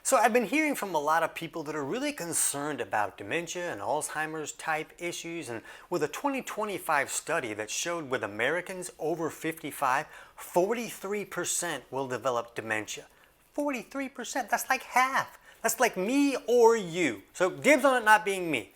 So I've been hearing from a lot of people that are really concerned about dementia and Alzheimer's type issues, and with a 2025 study that showed with Americans over 55, 43% will develop dementia. 43%, that's like half. That's like me or you. So dibs on it not being me.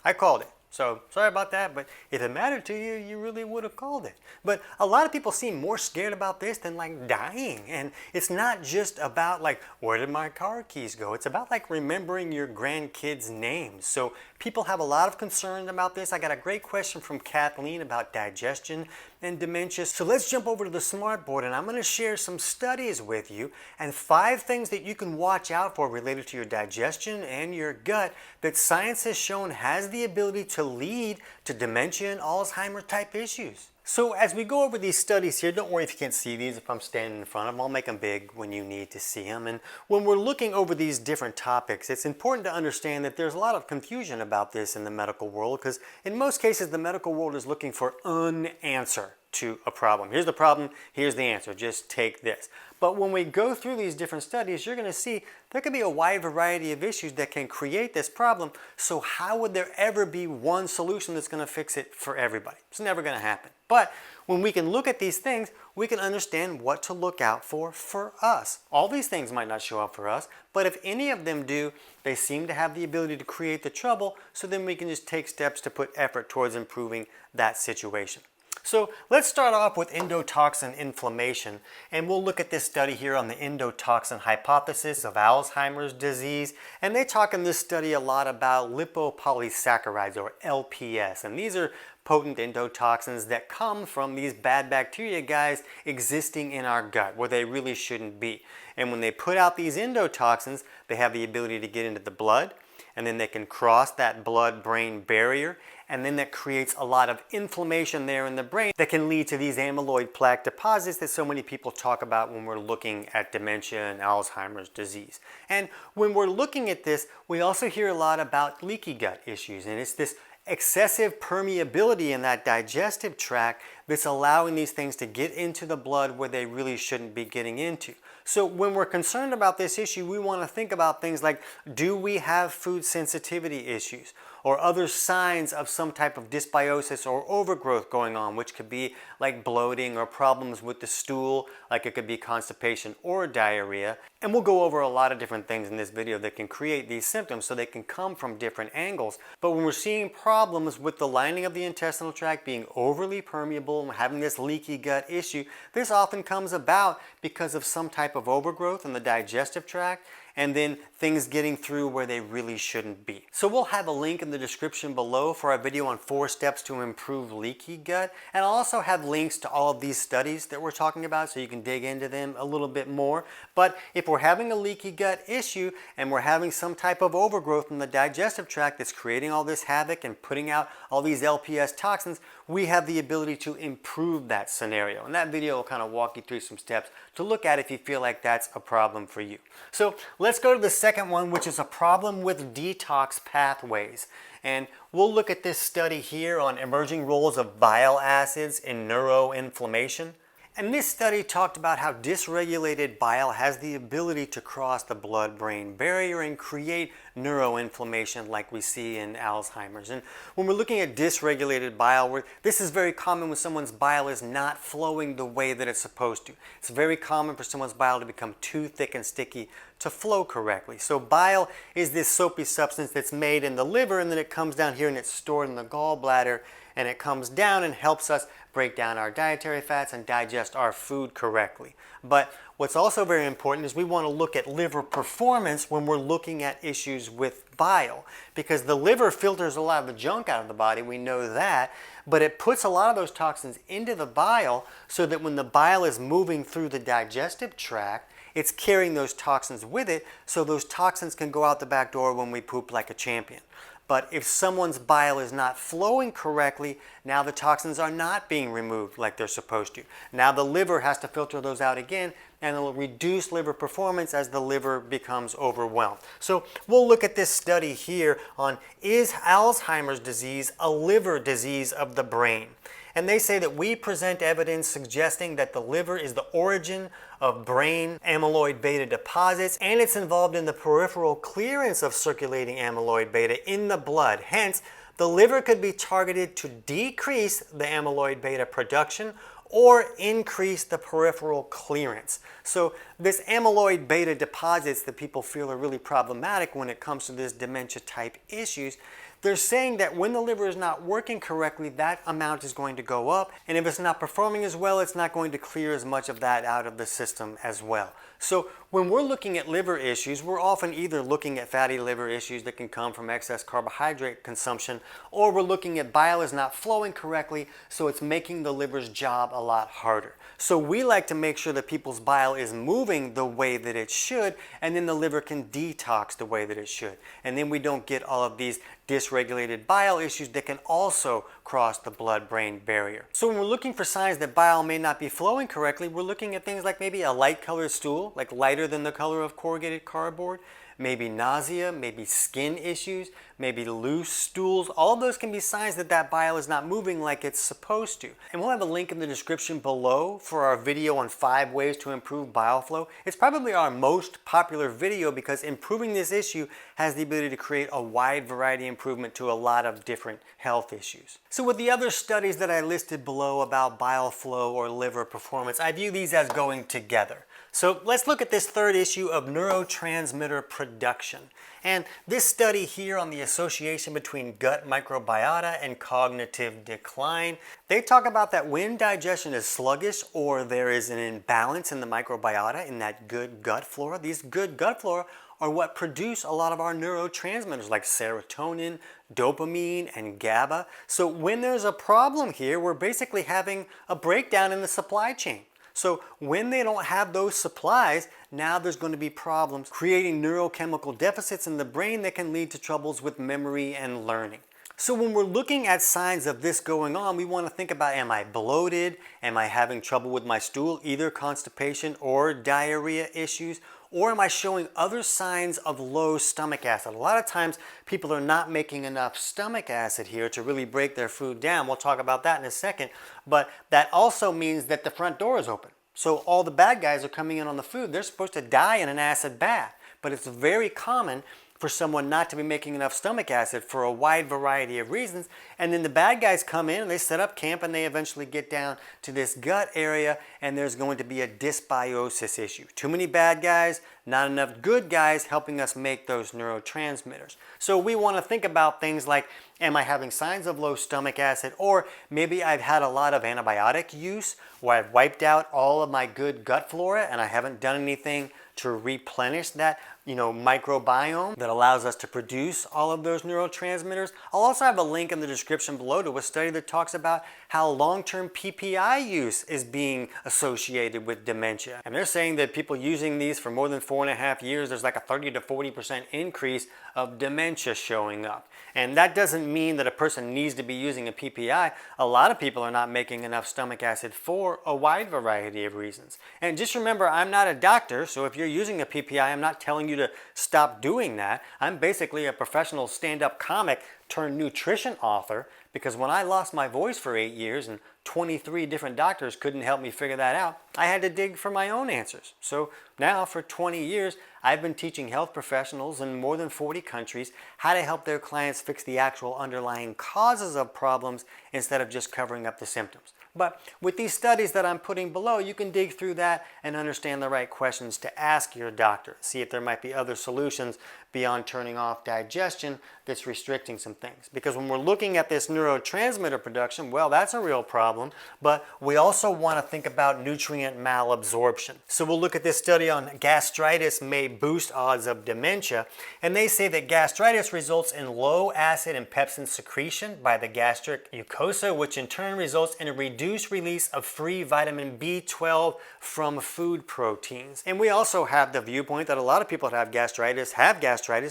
I called it. So sorry about that, but if it mattered to you, you really would have called it. But a lot of people seem more scared about this than like dying. And it's not just about like, where did my car keys go? It's about like remembering your grandkids' names. So people have a lot of concerns about this. I got a great question from Kathleen about digestion and dementia. So let's jump over to the smartboard, and I'm going to share some studies with you and 5 things that you can watch out for related to your digestion and your gut that science has shown has the ability to lead to dementia and Alzheimer type issues. So as we go over these studies here, don't worry if you can't see these if I'm standing in front of them. I'll make them big when you need to see them. And when we're looking over these different topics, it's important to understand that there's a lot of confusion about this in the medical world, because in most cases the medical world is looking for an answer to a problem. Here's the problem, here's the answer, just take this. But when we go through these different studies, you're going to see there could be a wide variety of issues that can create this problem. So how would there ever be one solution that's going to fix it for everybody? It's never going to happen. But when we can look at these things, we can understand what to look out for us. All these things might not show up for us, but if any of them do, they seem to have the ability to create the trouble, so then we can just take steps to put effort towards improving that situation. So let's start off with endotoxin inflammation, and we'll look at this study here on the endotoxin hypothesis of Alzheimer's disease. And they talk in this study a lot about lipopolysaccharides, or LPS, and these are potent endotoxins that come from these bad bacteria guys existing in our gut where they really shouldn't be. And when they put out these endotoxins, they have the ability to get into the blood, and then they can cross that blood-brain barrier, and then that creates a lot of inflammation there in the brain that can lead to these amyloid plaque deposits that so many people talk about when we're looking at dementia and Alzheimer's disease. And when we're looking at this, we also hear a lot about leaky gut issues, and it's this excessive permeability in that digestive tract that's allowing these things to get into the blood where they really shouldn't be getting into. So when we're concerned about this issue, we want to think about things like, do we have food sensitivity issues or other signs of some type of dysbiosis or overgrowth going on, which could be like bloating or problems with the stool, like it could be constipation or diarrhea. And we'll go over a lot of different things in this video that can create these symptoms, so they can come from different angles. But when we're seeing problems with the lining of the intestinal tract being overly permeable and having this leaky gut issue, this often comes about because of some type of overgrowth in the digestive tract, and then things getting through where they really shouldn't be. So we'll have a link in the description below for our video on 4 steps to improve leaky gut, and I'll also have links to all of these studies that we're talking about so you can dig into them a little bit more. But if we're having a leaky gut issue and we're having some type of overgrowth in the digestive tract that's creating all this havoc and putting out all these LPS toxins, we have the ability to improve that scenario. And that video will kind of walk you through some steps to look at if you feel like that's a problem for you. So let's go to the second one, which is a problem with detox pathways. And we'll look at this study here on emerging roles of bile acids in neuroinflammation. And this study talked about how dysregulated bile has the ability to cross the blood-brain barrier and create neuroinflammation like we see in Alzheimer's. And when we're looking at dysregulated bile, this is very common when someone's bile is not flowing the way that it's supposed to. It's very common for someone's bile to become too thick and sticky to flow correctly. So bile is this soapy substance that's made in the liver, and then it comes down here and it's stored in the gallbladder, and it comes down and helps us break down our dietary fats and digest our food correctly. But what's also very important is we want to look at liver performance when we're looking at issues with bile, because the liver filters a lot of the junk out of the body, we know that, but it puts a lot of those toxins into the bile so that when the bile is moving through the digestive tract, it's carrying those toxins with it, so those toxins can go out the back door when we poop like a champion. But if someone's bile is not flowing correctly, now the toxins are not being removed like they're supposed to. Now the liver has to filter those out again and it'll reduce liver performance as the liver becomes overwhelmed. So we'll look at this study here on, is Alzheimer's disease a liver disease of the brain? And they say that we present evidence suggesting that the liver is the origin of brain amyloid-beta deposits, and it's involved in the peripheral clearance of circulating amyloid-beta in the blood. Hence, the liver could be targeted to decrease the amyloid-beta production or increase the peripheral clearance. So this amyloid-beta deposits that people feel are really problematic when it comes to this dementia type issues, they're saying that when the liver is not working correctly, that amount is going to go up, and if it's not performing as well, it's not going to clear as much of that out of the system as well. So when we're looking at liver issues, we're often either looking at fatty liver issues that can come from excess carbohydrate consumption, or we're looking at bile is not flowing correctly, so it's making the liver's job a lot harder. So we like to make sure that people's bile is moving the way that it should, and then the liver can detox the way that it should. And then we don't get all of these dysregulated bile issues that can also cross the blood-brain barrier. So when we're looking for signs that bile may not be flowing correctly, we're looking at things like maybe a light colored stool, like lighter than the color of corrugated cardboard, maybe nausea, maybe skin issues, maybe loose stools. All of those can be signs that that bile is not moving like it's supposed to. And we'll have a link in the description below for our video on 5 ways to improve bile flow. It's probably our most popular video because improving this issue has the ability to create a wide variety improvement to a lot of different health issues. So with the other studies that I listed below about bile flow or liver performance, I view these as going together. So let's look at this third issue of neurotransmitter production. And this study here on the association between gut microbiota and cognitive decline, they talk about that when digestion is sluggish or there is an imbalance in the microbiota, in that good gut flora, these good gut flora are what produce a lot of our neurotransmitters like serotonin, dopamine, and GABA. So when there's a problem here, we're basically having a breakdown in the supply chain. So when they don't have those supplies, now there's going to be problems creating neurochemical deficits in the brain that can lead to troubles with memory and learning. So when we're looking at signs of this going on, we want to think about, am I bloated? Am I having trouble with my stool, either constipation or diarrhea issues? Or am I showing other signs of low stomach acid? A lot of times people are not making enough stomach acid here to really break their food down. We'll talk about that in a second. But that also means that the front door is open. So all the bad guys are coming in on the food. They're supposed to die in an acid bath. But it's very common for someone not to be making enough stomach acid for a wide variety of reasons. And then the bad guys come in and they set up camp and they eventually get down to this gut area and there's going to be a dysbiosis issue. Too many bad guys, not enough good guys helping us make those neurotransmitters. So we want to think about things like, am I having signs of low stomach acid? Or maybe I've had a lot of antibiotic use where I've wiped out all of my good gut flora and I haven't done anything to replenish that, microbiome that allows us to produce all of those neurotransmitters. I'll also have a link in the description below to a study that talks about how long-term PPI use is being associated with dementia. And they're saying that people using these for more than 4.5 years, there's like a 30 to 40% increase of dementia showing up. And that doesn't mean that a person needs to be using a PPI. A lot of people are not making enough stomach acid for a wide variety of reasons. And just remember, I'm not a doctor, so if you're using a PPI, I'm not telling you to stop doing that. I'm basically a professional stand-up comic turned nutrition author, because when I lost my voice for 8 years and 23 different doctors couldn't help me figure that out, I had to dig for my own answers. So now for 20 years, I've been teaching health professionals in more than 40 countries how to help their clients fix the actual underlying causes of problems instead of just covering up the symptoms. But with these studies that I'm putting below, you can dig through that and understand the right questions to ask your doctor. See if there might be other solutions beyond turning off digestion that's restricting some things. Because when we're looking at this neurotransmitter production, well, that's a real problem, but we also want to think about nutrient malabsorption. So we'll look at this study on gastritis may boost odds of dementia, and they say that gastritis results in low acid and pepsin secretion by the gastric mucosa, which in turn results in a reduced release of free vitamin B12 from food proteins. And we also have the viewpoint that a lot of people that have gastritis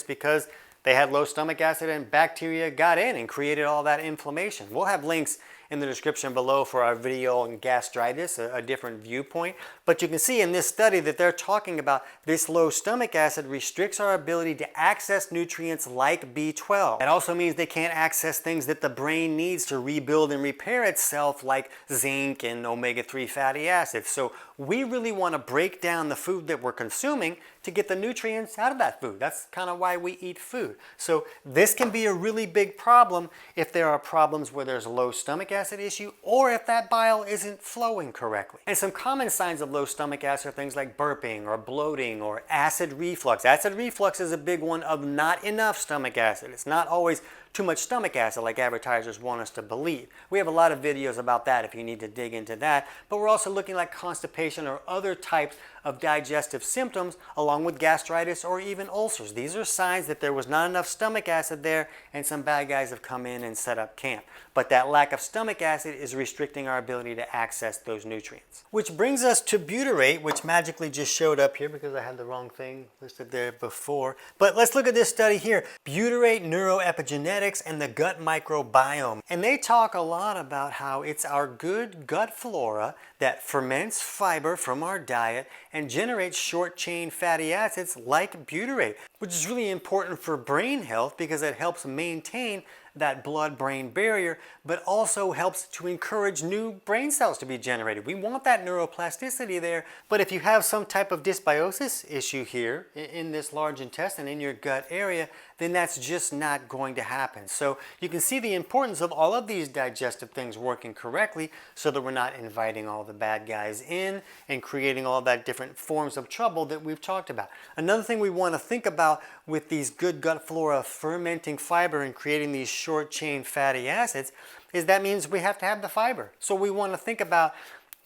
because they had low stomach acid and bacteria got in and created all that inflammation. We'll have links in the description below for our video on gastritis, a different viewpoint. But you can see in this study that they're talking about this low stomach acid restricts our ability to access nutrients like B12. That also means they can't access things that the brain needs to rebuild and repair itself, like zinc and omega-3 fatty acids. So we really want to break down the food that we're consuming to get the nutrients out of that food. That's kind of why we eat food. So this can be a really big problem if there are problems where there's a low stomach acid issue or if that bile isn't flowing correctly. And some common signs of low stomach acid are things like burping or bloating or acid reflux. Acid reflux is a big one of not enough stomach acid. It's not always too much stomach acid like advertisers want us to believe. We have a lot of videos about that if you need to dig into that, but we're also looking like constipation or other types of digestive symptoms along with gastritis or even ulcers. These are signs that there was not enough stomach acid there and some bad guys have come in and set up camp. But that lack of stomach acid is restricting our ability to access those nutrients. Which brings us to butyrate, which magically just showed up here because I had the wrong thing listed there before. But let's look at this study here. Butyrate neuroepigenetics and the gut microbiome. And they talk a lot about how it's our good gut flora that ferments fiber from our diet and generates short-chain fatty acids like butyrate, which is really important for brain health because it helps maintain that blood-brain barrier, but also helps to encourage new brain cells to be generated. We want that neuroplasticity there, but if you have some type of dysbiosis issue here in this large intestine, in your gut area, then that's just not going to happen. So you can see the importance of all of these digestive things working correctly so that we're not inviting all the bad guys in and creating all that different forms of trouble that we've talked about. Another thing we want to think about with these good gut flora fermenting fiber and creating these short chain fatty acids is that means we have to have the fiber. So we want to think about,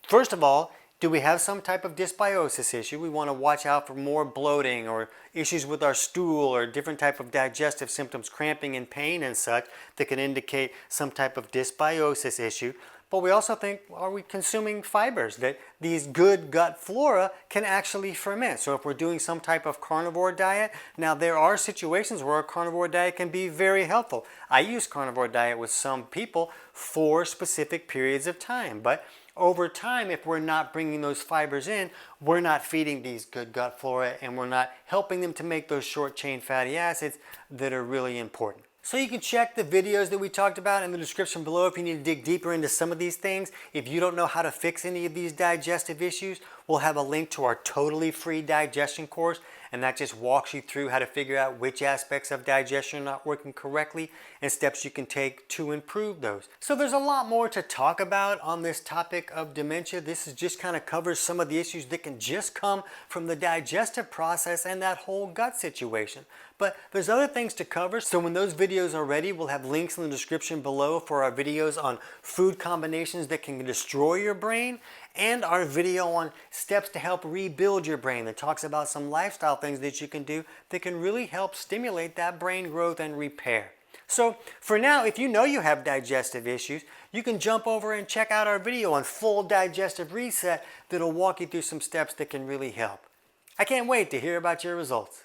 first of all, do we have some type of dysbiosis issue? We want to watch out for more bloating or issues with our stool or different type of digestive symptoms, cramping and pain and such that can indicate some type of dysbiosis issue. But we also think, are we consuming fibers that these good gut flora can actually ferment? So if we're doing some type of carnivore diet, now there are situations where a carnivore diet can be very helpful. I use carnivore diet with some people for specific periods of time, but over time, if we're not bringing those fibers in, we're not feeding these good gut flora and we're not helping them to make those short chain fatty acids that are really important. So you can check the videos that we talked about in the description below if you need to dig deeper into some of these things. If you don't know how to fix any of these digestive issues, we'll have a link to our totally free digestion course, and that just walks you through how to figure out which aspects of digestion are not working correctly and steps you can take to improve those. So there's a lot more to talk about on this topic of dementia. This is just kind of covers some of the issues that can just come from the digestive process and that whole gut situation. But there's other things to cover, so when those videos are ready, we'll have links in the description below for our videos on food combinations that can destroy your brain and our video on steps to help rebuild your brain that talks about some lifestyle things that you can do that can really help stimulate that brain growth and repair. So for now, if you know you have digestive issues, you can jump over and check out our video on full digestive reset that'll walk you through some steps that can really help. I can't wait to hear about your results.